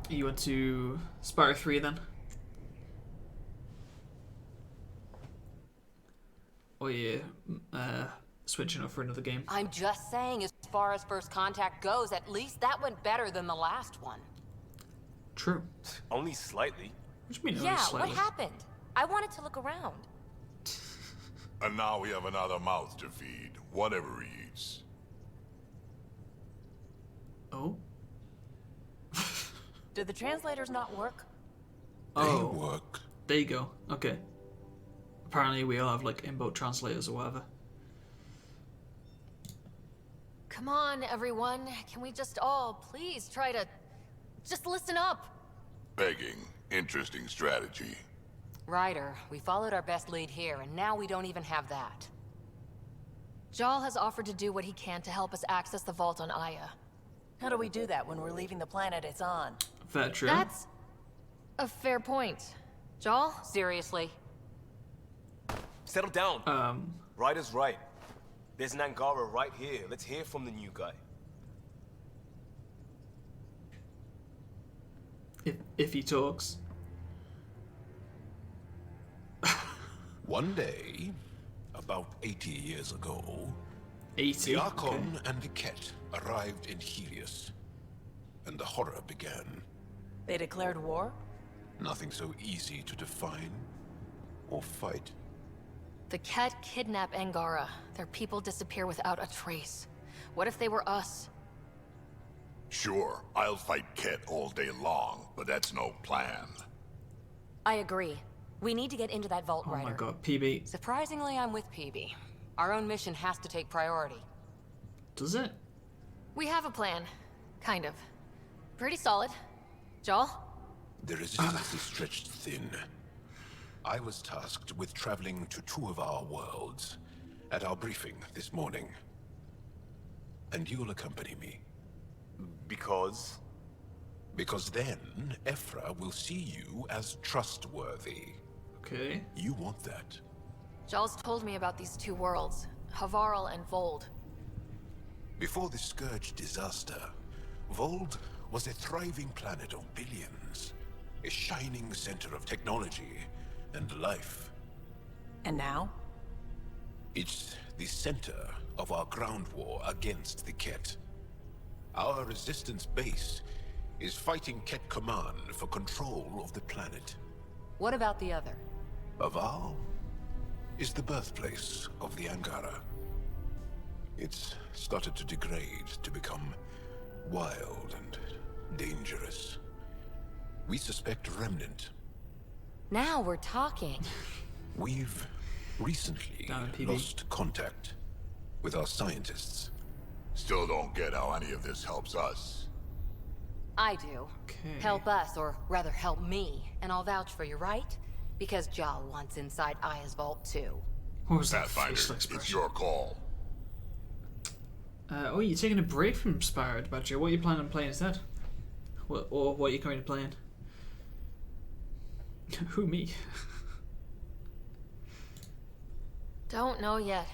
You want to Spire 3 then? Or you switching up for another game? I'm just saying, as far as first contact goes, at least that went better than the last one. True. Only slightly. What do you mean Yeah, only slightly? what happened? I wanted to look around. And now we have another mouth to feed, whatever he eats. Oh? Did the translators not work? Oh. They work. There you go. Okay. Apparently we all have like in-boat translators or whatever. Come on, everyone. Can we just all please try to just listen up? Begging. Interesting strategy. Ryder, we followed our best lead here, and now we don't even have that. Jal has offered to do what he can to help us access the vault on Aya. How do we do that when we're leaving the planet it's on? Very true. That's a fair point. Jal? Seriously? Settle down. Um, Ryder's right. There's an Angara right here. Let's hear from the new guy. if he talks. One day, about 80 years ago, 80. the Archon Okay. and the Ket arrived in Helios, and the horror began. They declared war? Nothing so easy to define or fight. The Ket kidnap Angara. Their people disappear without a trace. What if they were us? Sure, I'll fight Ket all day long, but that's no plan. I agree. We need to get into that vault, Oh Ryder. my god, PB. Surprisingly, I'm with PB. Our own mission has to take priority. Does it? We have a plan. Kind of. Pretty solid. Jal? The resistance is stretched thin. I was tasked with traveling to two of our worlds at our briefing this morning. And you'll accompany me. Because? Because then, Ephra will see you as trustworthy. Okay. You want that. Jal's told me about these two worlds, Havaral and Vold. Before the Scourge disaster, Vold was a thriving planet of billions. A shining center of technology and life. And now? It's the center of our ground war against the Ket. Our resistance base is fighting Ket Command for control of the planet. What about the other? Aval is the birthplace of the Angara. It's started to degrade, to become wild and dangerous. We suspect Remnant. Now we're talking. We've recently Damn it, PB. lost contact with our scientists. Still don't get how any of this helps us. I do. Okay. Help us, or rather help me, and I'll vouch for you, right? Because Jal wants inside Aya's vault too. What was that Pathfinder, facial it's expression? your call. Oh, you're taking a break from Spire, Badger. What are you planning on playing instead? What are you going to playing? Who, me? Don't know yet.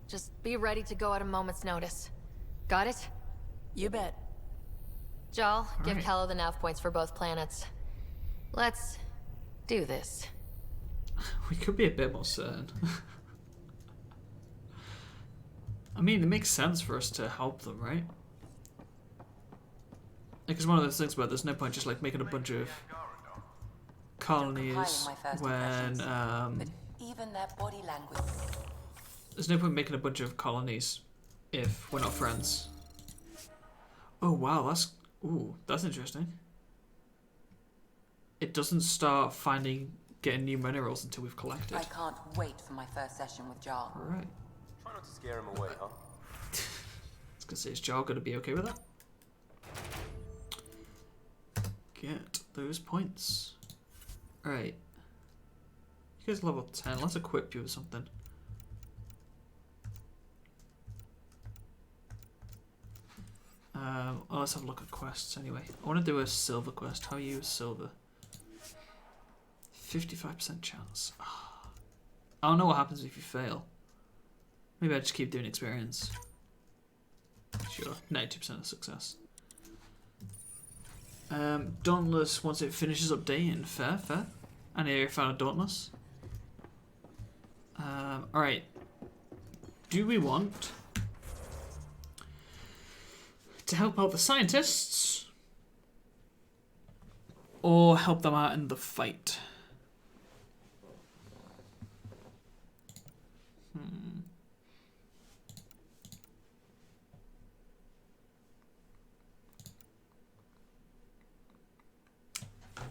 Just be ready to go at a moment's notice. Got it? You bet. Jal, give right. Kello the nav points for both planets. Let's do this. We could be a bit more certain. I mean, it makes sense for us to help them, right? Like, it's one of those things where there's no point just like making a bunch of colonies Compiling my first when impressions. But even their body language. there's no point making a bunch of colonies if we're not friends. Oh wow, that's interesting. It doesn't start getting new minerals until we've collected. I can't wait for my first session with Jar. Alright. Try not to scare him away, huh? I was gonna say, is Jar gonna be okay with that? Get those points. Alright. You guys level 10. Let's equip you with something. Well, let's have a look at quests anyway. I want to do a silver quest. How are you with silver? 55% chance. I don't know what happens if you fail. Maybe I just keep doing experience. Sure, 92% of success. Dauntless once it finishes updating. Fair, fair. And here you found a Dauntless. Alright. Do we want to help out the scientists or help them out in the fight?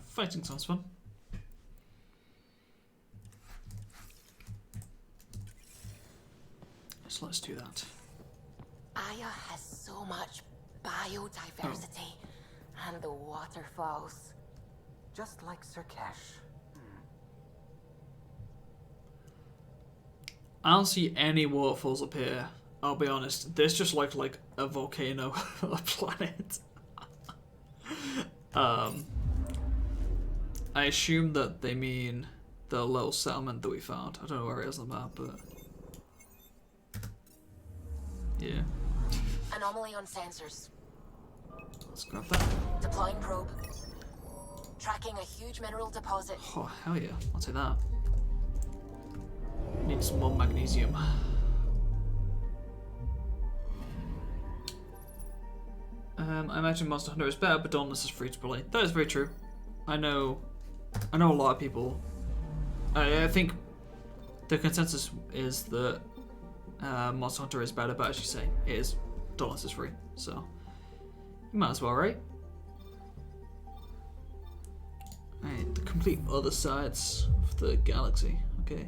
Fighting sounds fun. So let's do that. Aya has so much biodiversity and the waterfalls. Just like Sirkesh. I don't see any waterfalls up here. I'll be honest. This just looked like a volcano planet. I assume that they mean the little settlement that we found. I don't know where it is on the map, but yeah. Anomaly on sensors. Let's grab that. Deploying probe. Tracking a huge mineral deposit. Oh, hell yeah. I'll take that. Need some more magnesium. I imagine Monster Hunter is better, but Dauntless is free to play. That is very true. I know a lot of people. I think the consensus is that Monster Hunter is better, but as you say, it is. Dauntless is free, so you might as well, right? Alright, the complete other sides of the galaxy. Okay.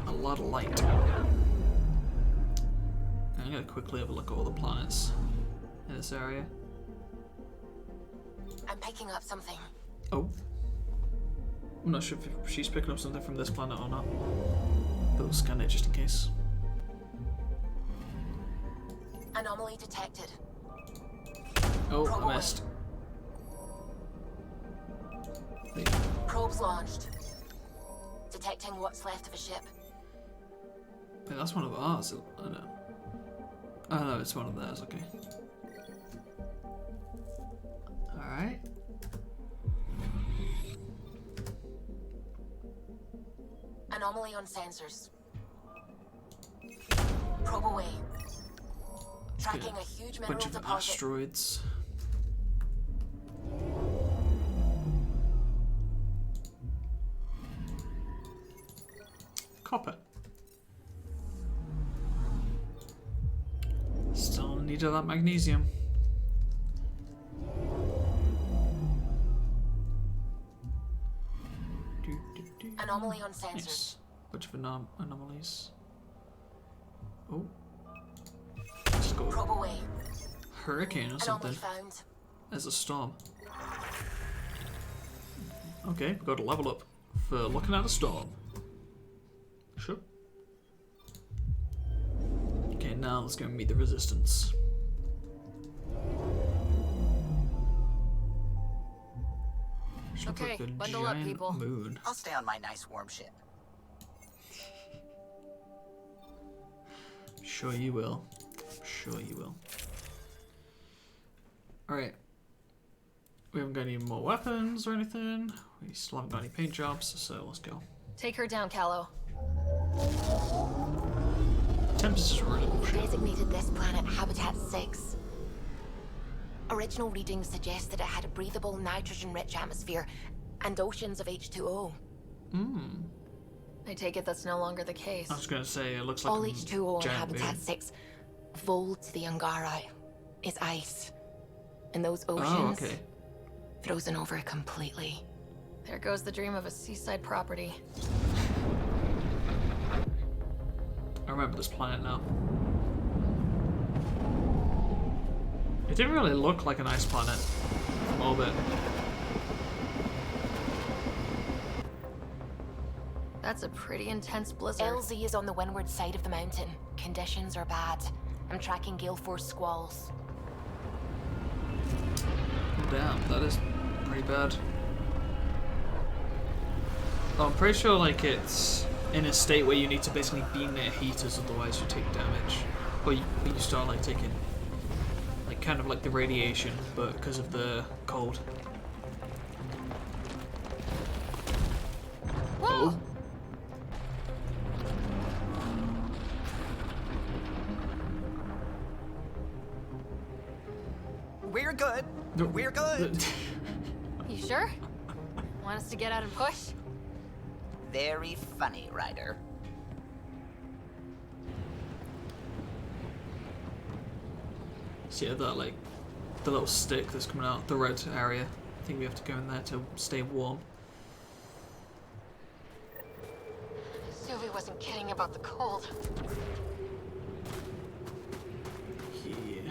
A lot of light. I'm gonna quickly have a look at all the planets in this area. I'm picking up something. Oh. I'm not sure if she's picking up something from this planet or not. But we'll scan it just in case. Anomaly detected. Oh, Probe I missed. Wait. Probes launched. Detecting what's left of a ship. Wait, that's one of ours. I know. Oh no, it's one of theirs, okay. Alright. Anomaly on sensors. Probe away. Tracking a huge mineral Bunch of deposit. asteroids. Copper. Still need of that magnesium. Anomaly on sensors. Nice. Bunch of anomalies. Oh. Let's go. Probe away. Hurricane or Anomaly something. found. As a storm. Okay, we've got a level up for looking at a storm. Sure. Okay, now let's go meet the resistance. Should look Okay, like a bundle up, giant people. moon. I'll stay on my nice warm ship. Sure you will. Sure you will. Alright. We haven't got any more weapons or anything. We still haven't got any paint jobs, so let's go. Take her down, Callow. Tempest is really bullshit. Designated this planet Habitat 6. Original readings suggest that it had a breathable, nitrogen-rich atmosphere and oceans of H2O. I take it that's no longer the case. I was gonna say, it looks like All a H2O in giant Habitat moon. 6, vol to the Angara, is ice. And those Oh, oceans, okay. frozen over completely. There goes the dream of a seaside property. I remember this planet now. It didn't really look like an ice planet from orbit. That's a pretty intense blizzard. LZ is on the windward side of the mountain. Conditions are bad. I'm tracking gale force squalls. Oh, damn, that is pretty bad. I'm pretty sure like it's in a state where you need to basically be near heaters, otherwise you take damage, or you start like taking like kind of like the radiation, but because of the cold. Whoa! Oh. We're good. No. We're good. You sure? Want us to get out and push? Very funny, Ryder. So yeah, that like the little stick that's coming out, the red area. I think we have to go in there to stay warm. Sylvie wasn't kidding about the cold. Yeah.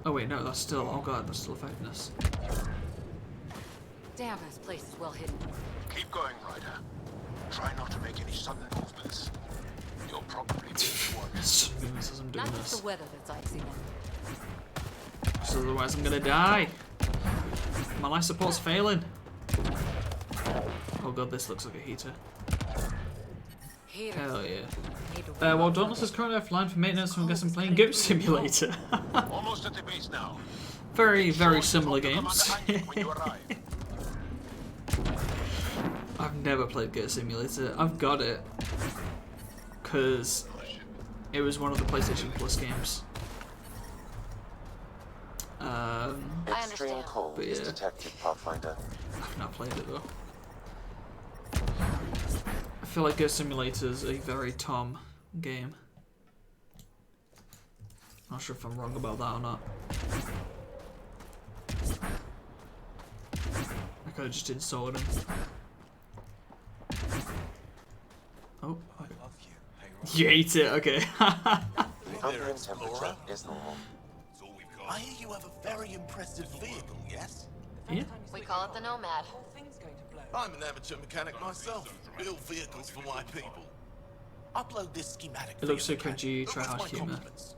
Oh wait, no, that's still. Oh god, that's still affecting us. Damn, this place is well hidden. Keep going, Ryder. Try not to make any sudden movements. You'll probably be the one. As I'm doing Not just this, the weather that's icing it. because otherwise I'm gonna die. My life support's failing. Oh god, this looks like a heater. Heaters. Hell yeah. Need to Well, warm up Dauntless the is currently offline for maintenance, so I'm guessing playing Goat Simulator. Almost at the base now. Very, very similar games. When you arrive. I've never played Goat Simulator. I've got it because it was one of the PlayStation Plus games. I Extreme understand. cold But is yeah. detected, Pathfinder. I've not played it though. I feel like Goat Simulator is a very Tom game. Not sure if I'm wrong about that or not. I could have just installed him. Oh, you ate it. Okay. The ambient temperature is normal. I hear you have a very impressive vehicle, yes? Yeah. We call it the Nomad. I'm an amateur mechanic myself. Build vehicles for my people. Upload this schematic. It looks for so your cringy, pack. try With hard my humour. compliments.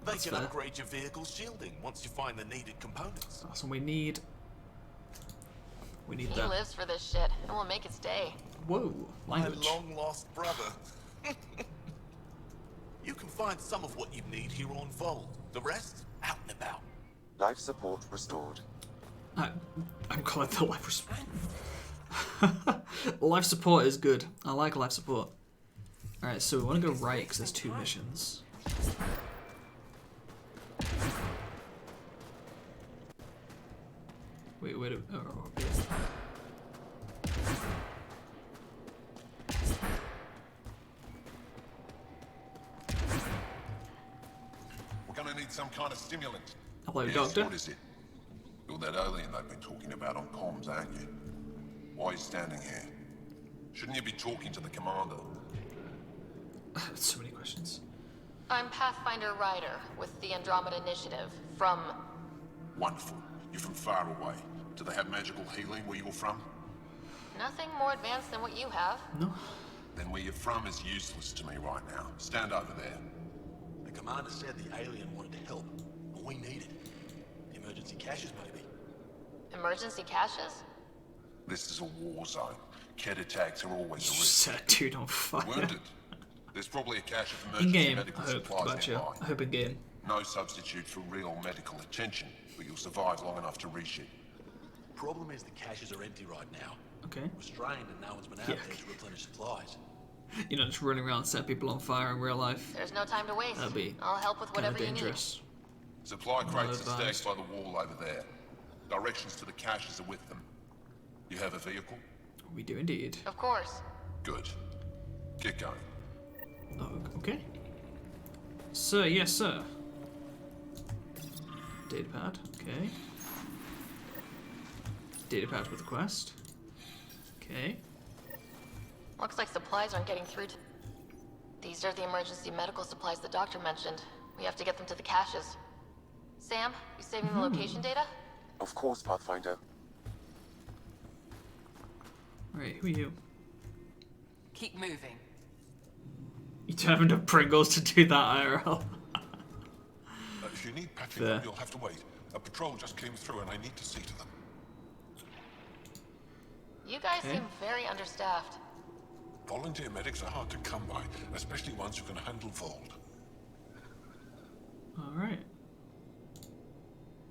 They That's can fair. upgrade your vehicle's shielding once you find the needed components. That's what we need. We need He that. lives for this shit, and will make it stay. Whoa, My language. long lost brother. You can find some of what you need here on Fold. The rest, out and about. Life support restored. I'm calling the life support. Life support is good. I like life support. Alright, so we want to go right because there's 2 missions. Wait a oh, okay. We're gonna need some kind of stimulant. Hello, Yes, Doctor. What is it? You're that alien they've been talking about on comms, aren't you? Why are you standing here? Shouldn't you be talking to the commander? So many questions. I'm Pathfinder Ryder with the Andromeda Initiative from... Wonderful. You're from far away. Do they have magical healing where you're from? Nothing more advanced than what you have. No. Then where you're from is useless to me right now. Stand over there. The commander said the alien wanted to help, and we need it. Emergency caches, maybe. Emergency caches? This is a war zone. Kett attacks are always a risk. Set dude on fire. Wounded. There's probably a cache of In emergency game, medical I hope. supplies Gotcha. nearby. I hope in game. No substitute for real medical attention, but you'll survive long enough to reshoot. Problem is the caches are empty right now. Okay. We're strained and no one's been out Yeah. there to replenish supplies. You're not just running around setting people on fire in real life. There's no time to waste. That'd be I'll help with kind of whatever you need. dangerous. Supply crates are advised. stacked by the wall over there. Directions to the caches are with them. You have a vehicle? We do indeed. Of course. Good. Get going. Oh, okay. Sir, yes, sir. Datapad, okay. Datapad with a quest. Okay. Looks like supplies aren't getting through to... These are the emergency medical supplies the doctor mentioned. We have to get them to the caches. Sam, you saving the location data? Of course, Pathfinder. Alright, who are you? Keep moving. You don't have enough Pringles to do that, IRL. If you need patching Fair. up, you'll have to wait. A patrol just came through and I need to see to them. You guys guys seem very understaffed. Volunteer medics are hard to come by, especially ones who can handle Vold. Alright.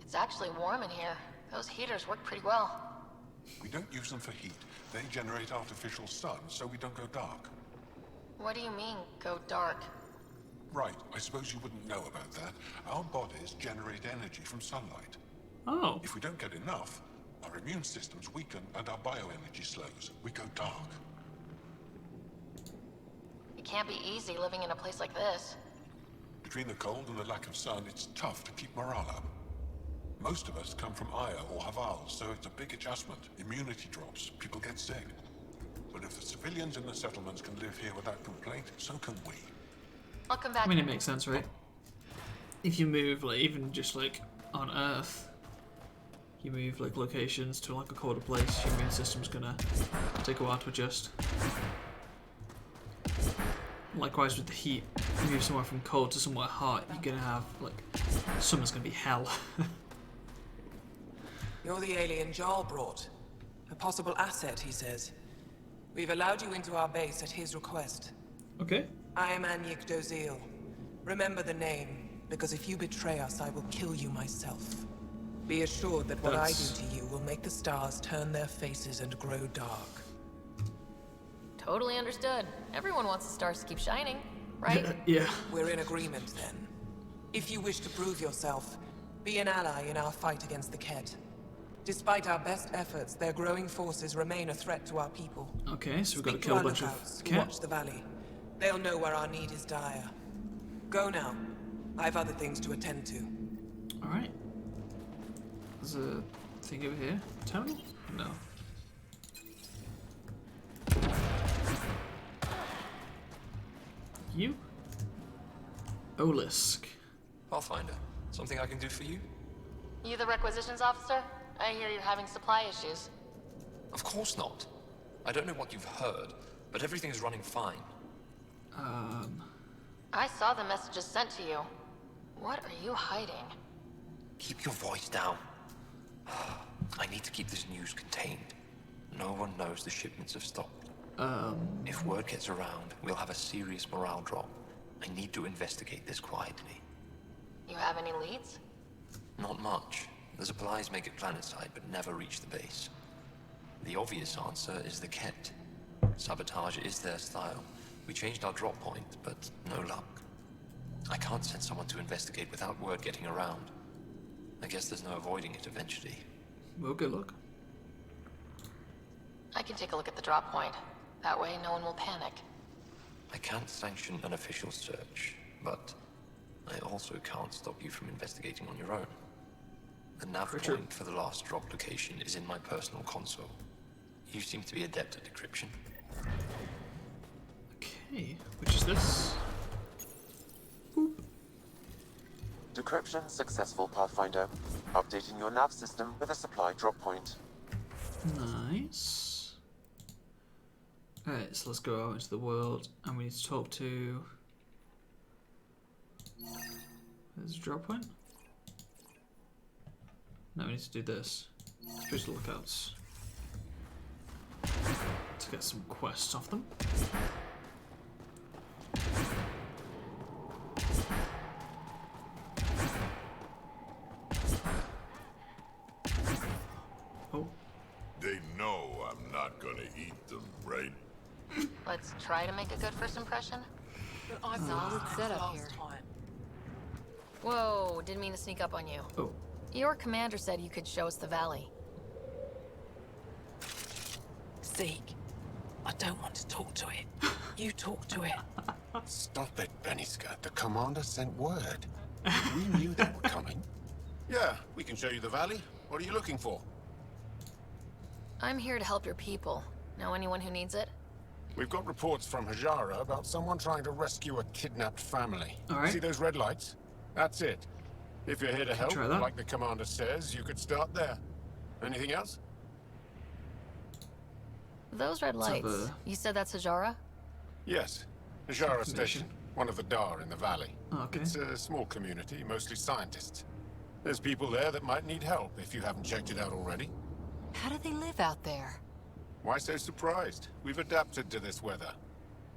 It's actually warm in here. Those heaters work pretty well. We don't use them for heat. They generate artificial sun, so we don't go dark. What do you mean, go dark? Right, I suppose you wouldn't know about that. Our bodies generate energy from sunlight. Oh. If we don't get enough, our immune systems weaken and our bioenergy slows. We go dark. It can't be easy living in a place like this. Between the cold and the lack of sun, it's tough to keep morale up. Most of us come from Aya or Haval, so it's a big adjustment. Immunity drops, people get sick. But if the civilians in the settlements can live here without complaint, so can we. I'll come back. I mean, it makes sense, right? If you move, like, even just like on Earth, you move like locations to like a colder place, your immune system's gonna take a while to adjust. Likewise with the heat, you move somewhere from cold to somewhere hot, you're gonna have like summer's gonna be hell. You're the alien Jarl brought. A possible asset, he says. We've allowed you into our base at his request. Okay. I am Anyik Dozil. Remember the name, because if you betray us, I will kill you myself. Be assured that what I do to you will make the stars turn their faces and grow dark. Totally understood. Everyone wants the stars to keep shining, right? Yeah. We're in agreement, then. If you wish to prove yourself, be an ally in our fight against the Kett. Despite our best efforts, their growing forces remain a threat to our people. Okay, so we've got to Speak kill a our bunch lookouts of who watch cats. the valley. They'll know where our need is dire. Go now. I've other things to attend to. Alright. There's a thing over here. Terminal? No. You? Olisk. Pathfinder, something I can do for you? You the requisitions officer? I hear you're having supply issues. Of course not. I don't know what you've heard, but everything's running fine. I saw the messages sent to you. What are you hiding? Keep your voice down. I need to keep this news contained. No one knows the shipments have stopped. If word gets around, we'll have a serious morale drop. I need to investigate this quietly. You have any leads? Not much. The supplies make it planetside, but never reach the base. The obvious answer is the Kett. Sabotage is their style. We changed our drop point, but no luck. I can't send someone to investigate without word getting around. I guess there's no avoiding it eventually. Well, good luck. I can take a look at the drop point. That way, no one will panic. I can't sanction an official search, but I also can't stop you from investigating on your own. The nav point for the last drop location is in my personal console. You seem to be adept at decryption. Okay, which is this? Decryption successful, Pathfinder. Updating your nav system with a supply drop point. Nice. Alright, so let's go out into the world and we need to talk to... There's a drop point? No, we need to do this. Spruce lookouts. To get some quests off them. Oh. They know I'm not gonna eat them, right? Let's try to make a good first impression. Solid setup here. Whoa, didn't mean to sneak up on you. Oh. Your commander said you could show us the valley. Zeke, I don't want to talk to it. You talk to it. Stop it, Beniska. The commander sent word. We knew they were coming. Yeah, we can show you the valley. What are you looking for? I'm here to help your people. Know anyone who needs it? We've got reports from Hajara about someone trying to rescue a kidnapped family. All right. See those red lights? That's it. If you're here to help, try that. like the commander says, you could start there. Anything else? Those red Let's have lights. You said that's Hajara? Yes. Hajara Information. Station, one of the Dar in the valley. Oh, okay. It's a small community, mostly scientists. There's people there that might need help if you haven't checked it out already. How do they live out there? Why so surprised? We've adapted to this weather.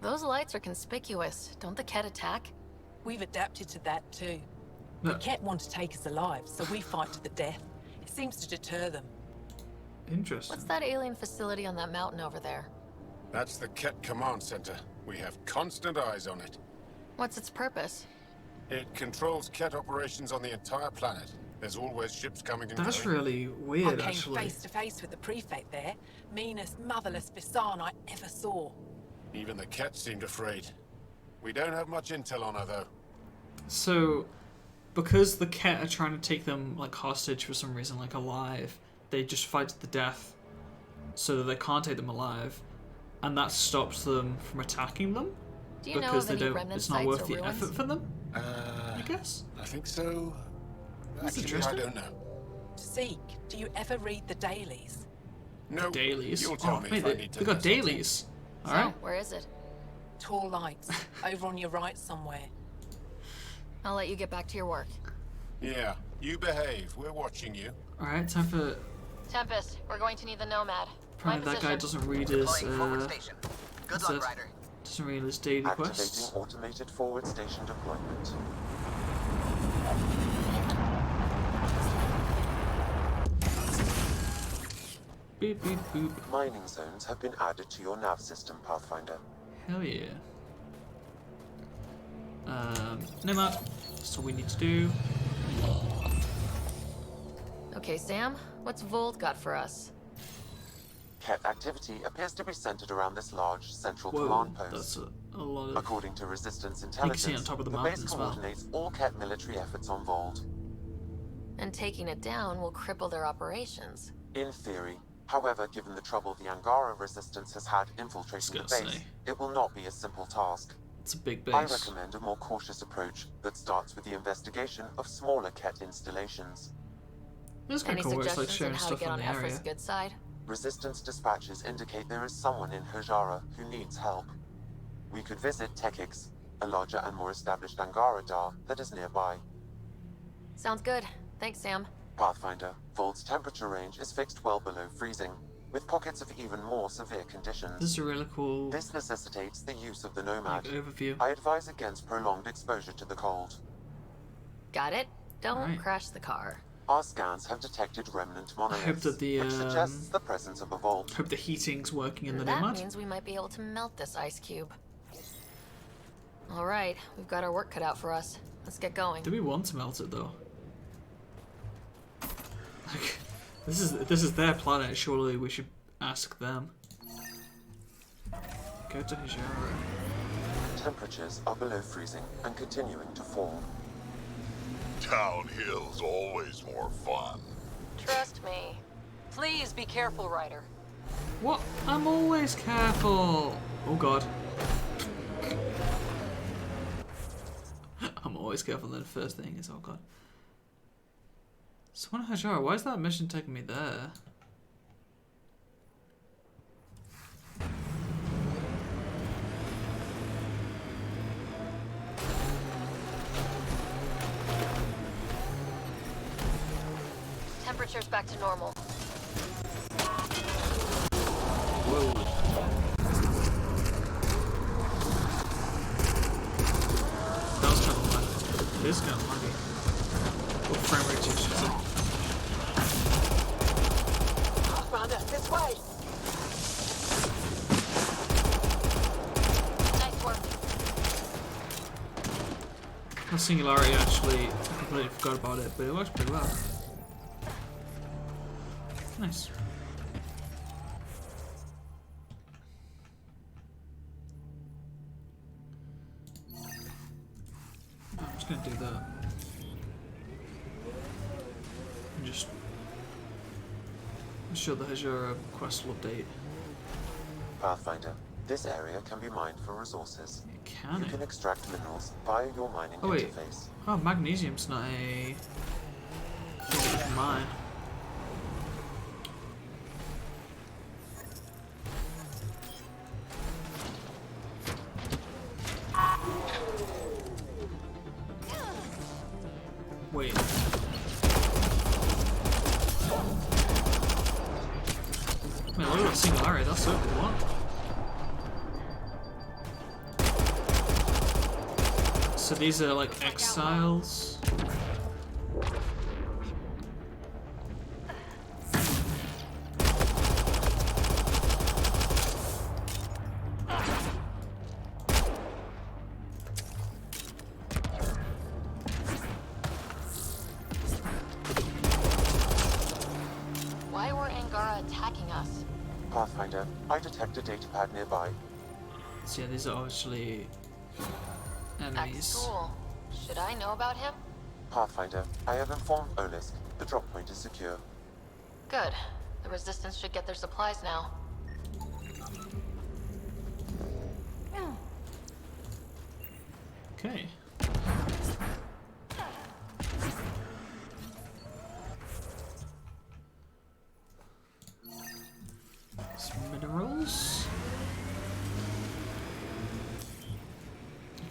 Those lights are conspicuous. Don't the Ket attack? We've adapted to that too. The Ket want to take us alive, so we fight to the death. It seems to deter them. Interesting. What's that alien facility on that mountain over there? That's the Ket Command Center. We have constant eyes on it. What's its purpose? It controls Ket operations on the entire planet. There's always ships coming and That's going. really weird, I came actually. face to face with the prefect there. Meanest, motherless Visan I ever saw. Even the Ket seemed afraid. We don't have much intel on her, though. So, because the Ket are trying to take them like hostage for some reason, like alive, they just fight to the death so that they can't take them alive, and that stops them from attacking them. Do you know because of they any don't. remnant It's not sites worth or the ruins? effort for them. I guess. I think so. That's Actually, I interesting. don't know. Seek, do you ever read the dailies? No. Dailies. You'll tell Oh, me mate, if I they need to got know something. dailies. All So, right. where is it? Tall lights, over on your right somewhere. I'll let you get back to your work. Yeah, you behave. We're watching you. All right. Time for. Tempest, we're going to need the Nomad. Probably that guy doesn't read his. Deploying forward station. Good what's luck, that? Ryder. Doesn't read his daily quests. Activating automated forward station deployment. Beep beep boop. Mining zones have been added to your nav system, Pathfinder. Hell yeah. Nomad. That's all we need to do. Okay, Sam, what's Vold got for us? Ket activity appears to be centered around this large central Whoa, command post. that's a lot of. According to Resistance can intelligence, see it on top of the base mountain as well. coordinates all Ket military efforts on Vold. And taking it down will cripple their operations. In theory. However, given the trouble the Angara resistance has had infiltrating the Just base, gonna say. it will not be a simple task. It's a big I base. recommend a more cautious approach that starts with the investigation of smaller Ket installations. This is kind Any of cool. Where it's like suggestions on sharing how to stuff get on on the Ephra's area. good side? Resistance dispatches indicate there is someone in Hajara who needs help. We could visit Tekix, a larger and more established Angara Dar that is nearby. Sounds good. Thanks, Sam. Pathfinder, Vold's temperature range is fixed well below freezing, with pockets of even more severe conditions. This is a really cool This necessitates the use of the Nomad. like, overview. I advise against prolonged exposure to the cold. Got it? Don't Right. crash the car. Our scans have detected remnant monoliths, that the, which suggests the presence of a vault. Hope the heating's working in the That Nomad. means we might be able to melt this ice cube. All right, we've got our work cut out for us. Let's get going. Do we want to melt it though? Like, this is their planet. Surely we should ask them. Go to Hajara. Temperatures are below freezing and continuing to fall. Downhill's always more fun. Trust me. Please be careful, Ryder. What? I'm always careful. Oh god. I'm always careful. Then the first thing is oh god. So on Hajara, why is that mission taking me there? Temperature's back to normal. Whoa. That was kind of laggy. It is kind of laggy. What frame rate is it? Commander, this way! Nice work. That singularity actually, I completely forgot about it, but it works pretty well. Nice. I'm just gonna do that. And just ensure the Hajara quest will update. Pathfinder, this area can be mined for resources. Can You it? can extract minerals via your mining Oh wait. interface. Oh, magnesium's not a thing that we can mine. Wait. Man, look at that singularity, that's so cool. What? So these are like exiles. Why were Angara attacking us? Pathfinder, I detect a data pad nearby. So yeah, these are obviously enemies. Ex-school. Should I know about him? Pathfinder, I have informed Olisk. The drop point is secure. Good. The Resistance should get their supplies now. Okay. Some minerals.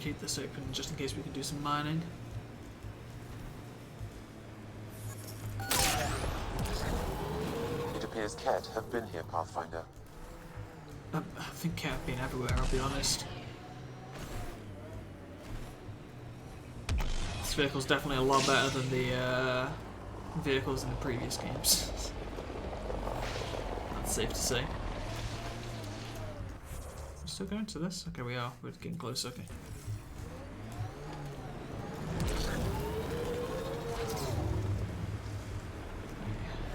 Keep this open just in case we can do some mining. It appears Ket have been here, Pathfinder. I think Ket have been everywhere, I'll be honest. This vehicle's definitely a lot better than the vehicles in the previous games. That's safe to say. We're still going to this? Okay, we are. We're getting close, okay.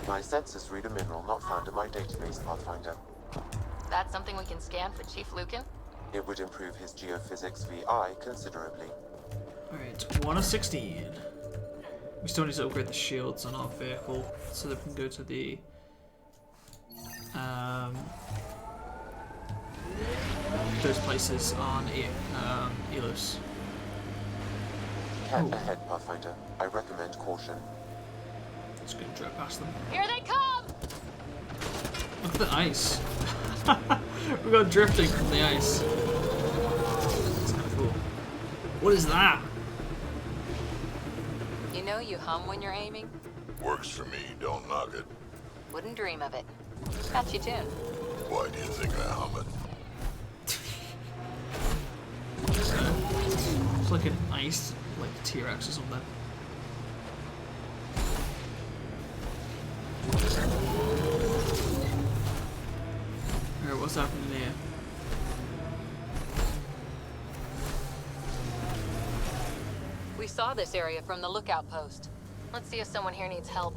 My sensors read a mineral not found in my database, Pathfinder. That's something we can scan for Chief Lucan? It would improve his geophysics VI considerably. Alright, 1 of 16. We still need to upgrade the shields on our vehicle so that we can go to the those places on Elos. Ket ahead, Pathfinder. I recommend caution. Just gonna drive past them. Here they come! Look at the ice. We got drifting from the ice. That's kind of cool. What is that? You know you hum when you're aiming? Works for me, don't knock it. Wouldn't dream of it. Catchy tune. Why do you think I hum it? It's like an ice, like T-Rex or something. Alright, what's happening here? We saw this area from the lookout post. Let's see if someone here needs help.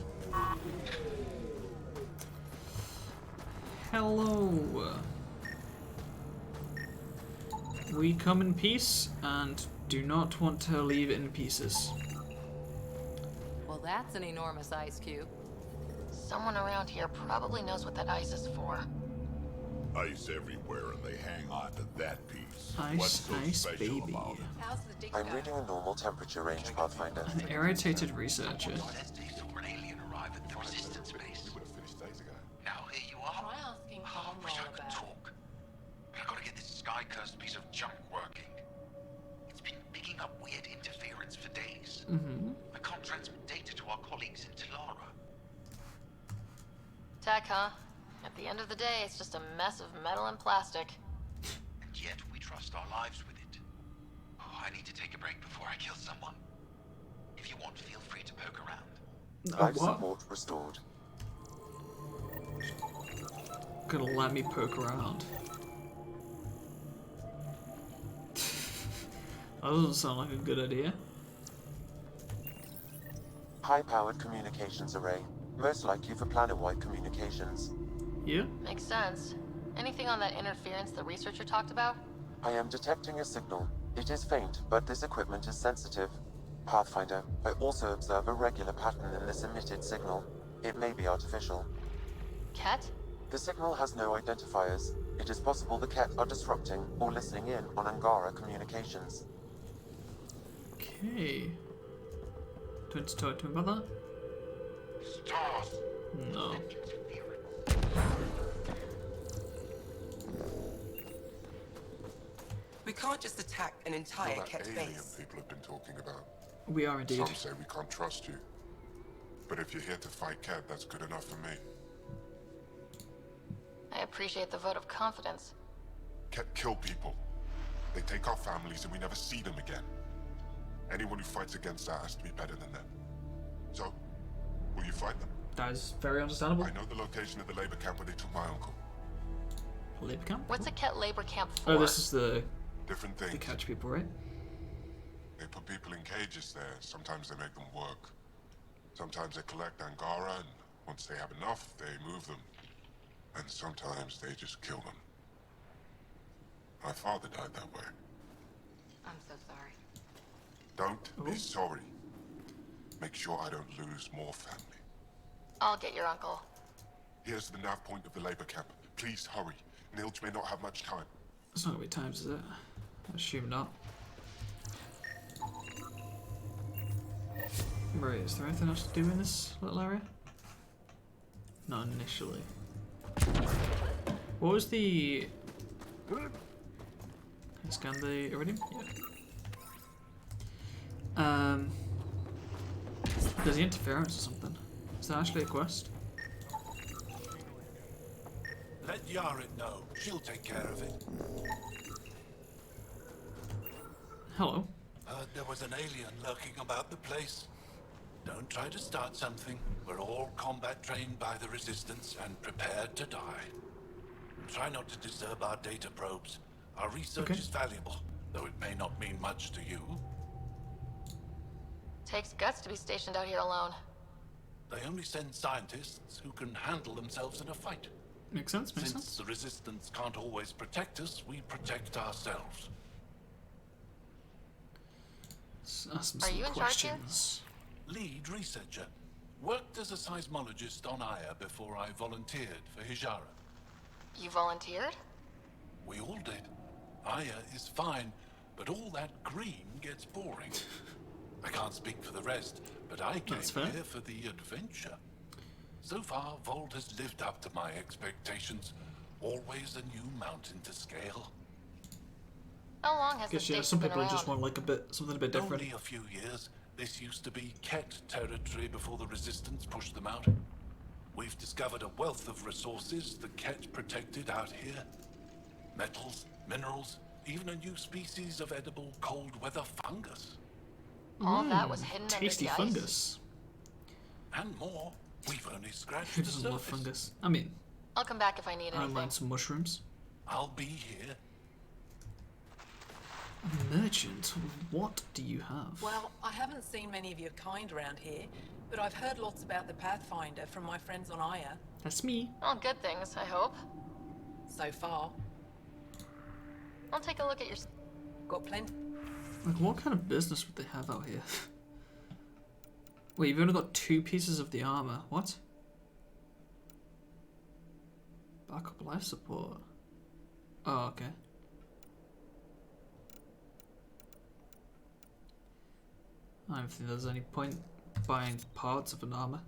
Hello. We come in peace and do not want to leave in pieces. Well, that's an enormous ice cube. Someone around here probably knows what that ice is for. Ice everywhere and they hang on to that piece. Ice, What's so ice, special baby. about it? I'm reading a normal temperature range, Pathfinder. An irritated researcher. An alien arrived at the Resistance base. Now here you are. Try asking I Tom wish I all could about it. talk. But I've got to get this sky-cursed piece of junk working. It's been picking up weird interference for days. I can't transmit data to our colleagues in Talara. Tech, huh? At the end of the day, it's just a mess of metal and plastic. And yet we trust our lives with it. Oh, I need to take a break before I kill someone. If you want, feel free to poke around. Life support restored. Gonna let me poke around. That doesn't sound like a good idea. High-powered communications array. Most likely for planet-wide communications. Yeah? Makes sense. Anything on that interference the researcher talked about? I am detecting a signal. It is faint, but this equipment is sensitive. Pathfinder, I also observe a regular pattern in this emitted signal. It may be artificial. Ket? The signal has no identifiers. It is possible the Ket are disrupting or listening in on Angara communications. Okay. Do you want to talk to him about that? Stars! No. We can't just attack an entire All that Ket alien base. people have been talking about. We are indeed. Some say we can't trust you. But if you're here to fight Ket, that's good enough for me. appreciate the vote of confidence. Ket kill people. They take our families and we never see them again. Anyone who fights against that has to be better than them. So, will you fight them? That is very understandable. I know the location of the labor camp where they took my uncle. Labor camp? What's a Ket labor camp for? Oh, this is the different things. The catch people, right? They put people in cages there. Sometimes they make them work. Sometimes they collect Angara, and once they have enough, they move them. And sometimes they just kill them. My father died that way. I'm so sorry. Don't be sorry. Make sure I don't lose more family. I'll get your uncle. Here's the nav point of the labor camp. Please hurry. Nilge may not have much time. It's not gonna be times, is it? I assume not. Right, is there anything else to do in this little area? Not initially. What was the... Can I scan the iridium? Yeah. There's the interference or something. Is that actually a quest? Let Yarit know. She'll take care of it. Hello. Heard there was an alien lurking about the place. Don't try to start something. We're all combat trained by the Resistance and prepared to die. Try not to disturb our data probes. Our research is valuable, though it may not mean much to you. Takes guts to be stationed out here alone. They only send scientists who can handle themselves in a fight. Makes sense, makes Since sense. the Resistance can't always protect us, we protect ourselves. Let's ask Are some you in charge here? questions. Lead researcher. Worked as a seismologist on Aya before I volunteered for Hijara. You volunteered? We all did. Aya is fine, but all that green gets boring. I can't speak for the rest, but I came here for the adventure. So far, Vold has lived up to my expectations. Always a new mountain to scale. How long has Guess the yeah, station some been people around? just want like something a bit different. Only a few years. This used to be Ket territory before the Resistance pushed them out. We've discovered a wealth of resources the Ket protected out here. Metals, minerals, even a new species of edible cold weather fungus. All that was hidden tasty under the ice. fungus. And more. We've only scratched Who the doesn't love surface. fungus? I mean, I'll come back if I need I anything. learned some mushrooms. I'll be here. Merchant, what do you have? Well, I haven't seen many of your kind around here, but I've heard lots about the Pathfinder from my friends on Aya. That's me. All good things, I hope. So far. I'll take a look at your... Got plenty. Like, what kind of business would they have out here? Wait, you've only got 2 pieces of the armor. What? Backup life support. Oh, okay. I don't think there's any point buying parts of an armor.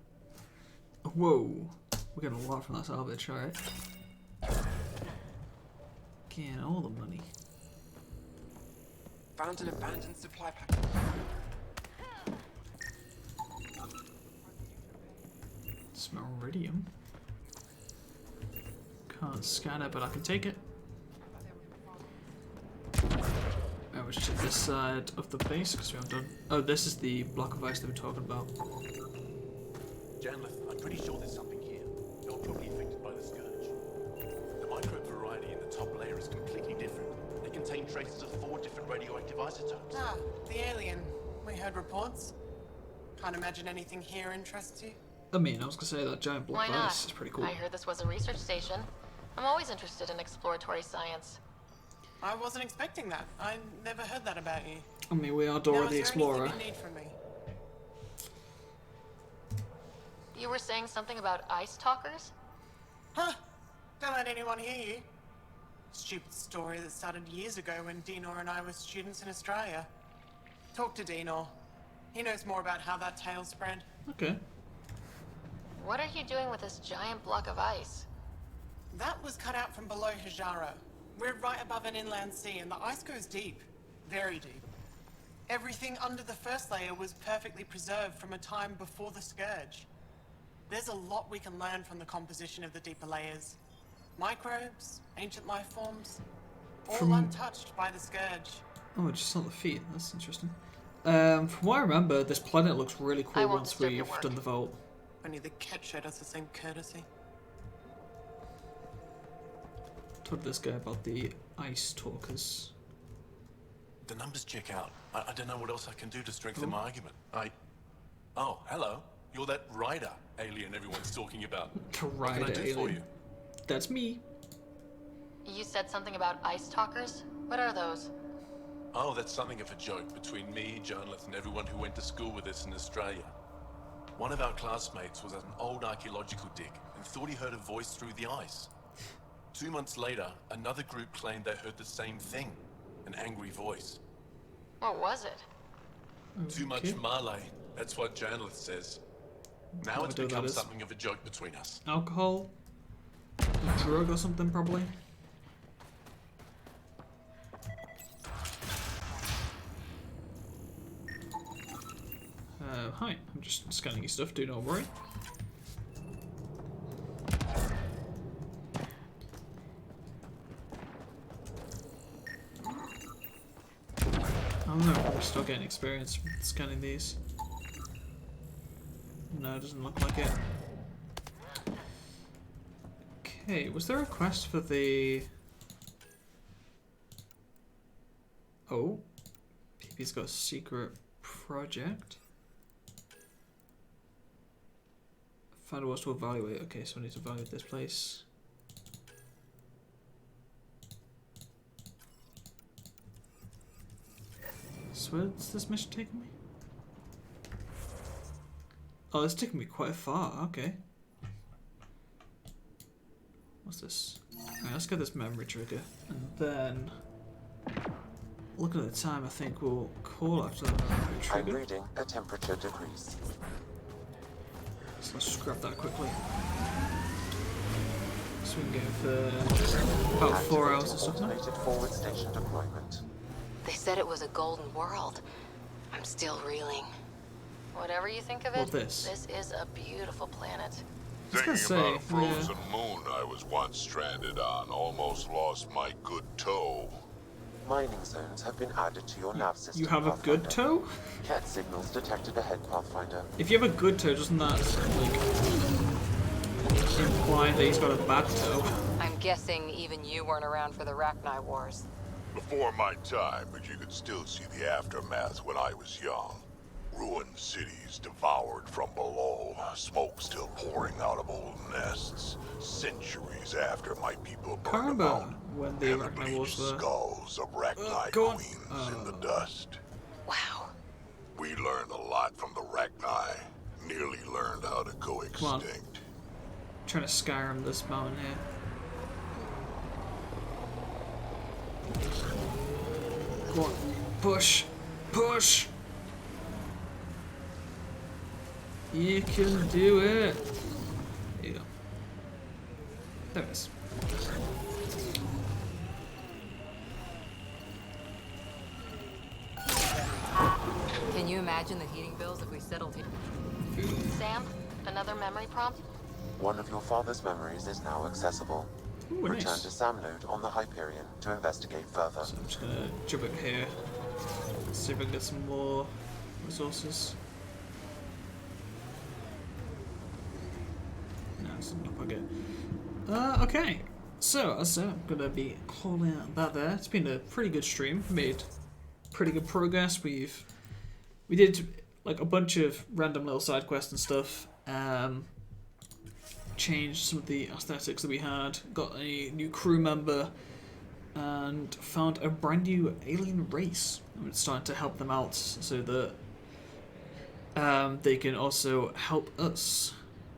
Whoa. We're getting a lot from that salvage, alright. Getting all the money. Found an abandoned supply packet. Smell iridium. Can't scan it, but I can take it. I will check this side of the base because we haven't done. Oh, this is the block of ice that we're talking about. Janlith, I'm pretty sure there's something here. You're probably affected by the scourge. The microbe variety in the top layer is completely different. They contain traces of 4 different radioactive isotopes. Ah, the alien. We heard reports. Can't imagine anything here interests you. I mean, I was gonna say that giant block Why of not? ice is pretty cool. I heard this was a research station. I'm always interested in exploratory science. I wasn't expecting that. I never heard that about you. I mean, we are Dora Now, the is there anything Explorer. you need from me? You were saying something about ice talkers? Huh? Don't let anyone hear you. Stupid story that started years ago when Dinor and I were students in Australia. Talk to Dinor. He knows more about how that tale spread. Okay. What are you doing with this giant block of ice? That was cut out from below Hijara. We're right above an inland sea and the ice goes deep. Very deep. Everything under the first layer was perfectly preserved from a time before the Scourge. There's a lot we can learn from the composition of the deeper layers. Microbes, ancient life forms, all From- untouched by the Scourge. Oh, just saw the feet. That's interesting. From what I remember, this planet looks really I cool won't once disturb your we've work. done the vault. Only the Ket showed us the same courtesy. Told this guy about the ice talkers. The numbers check out. I don't know what else I can do to strengthen Oh. my argument. Oh, hello. You're that rider alien everyone's talking about. The What can I rider do for alien. you? That's me. You said something about ice talkers? What are those? Oh, that's something of a joke between me, journalists, and everyone who went to school with us in Australia. One of our classmates was at an old archaeological dig and thought he heard a voice through the ice. 2 months later, another group claimed they heard the same thing, an angry voice. What was it? Too much Malay, that's what journalist says. Now it's I know become that is. something of a joke between us. Alcohol? A drug or something, probably. Hi. I'm just scanning your stuff, do not worry. I don't know, we're still getting experience from scanning these. No, it doesn't look like it. Okay, was there a quest for the... Oh. PP's got a secret project. Find a ways to evaluate. Okay, so I need to evaluate this place. So where's this mission taking me? Oh, it's taking me quite far. Okay. What's this? Alright, let's get this memory trigger. And then... Looking at the time, I think we'll call after that memory I'm trigger. reading a temperature decrease. So let's just grab that quickly. So we can go for about 4 hours or something. Automated forward station deployment. They said it was a golden world. I'm still reeling. Whatever you think of Well, it, this is a beautiful planet. Thinking say, about a frozen moon I was once stranded on, almost lost my good toe. Mining zones have been added to your nav system. You have a good Pathfinder. toe? Cat signals detected ahead, Pathfinder. If you have a good toe, doesn't that like imply that he's got a bad toe? I'm guessing even you weren't around for the Rachni Wars. Before my time, but you could still see the aftermath when I was young. Ruined cities devoured from below, smoke still pouring out of old nests. Centuries after my people burned them out, when the and the Rachni Wars bleached were... skulls of Rachni go on. queens in the dust. Wow. We learned a lot from the Rachni. Nearly learned how to go Come on. extinct. Trying to Skyrim this mountain here. Go on. Push. Push. You can do it. There you go. There it is. Can you imagine the heating bills if we settled here? Sam, another memory prompt? One of your father's memories is now accessible. Ooh, Return nice. to Sam node on the Hyperion to investigate further. So I'm just gonna jump in here. See if I can get some more resources. No, it's not like it. Okay. So, as I said, I'm gonna be calling that there. It's been a pretty good stream. Made pretty good progress. We did like a bunch of random little side quests and stuff. Changed some of the aesthetics that we had. Got a new crew member. And found a brand new alien race. I'm starting to help them out so that they can also help us.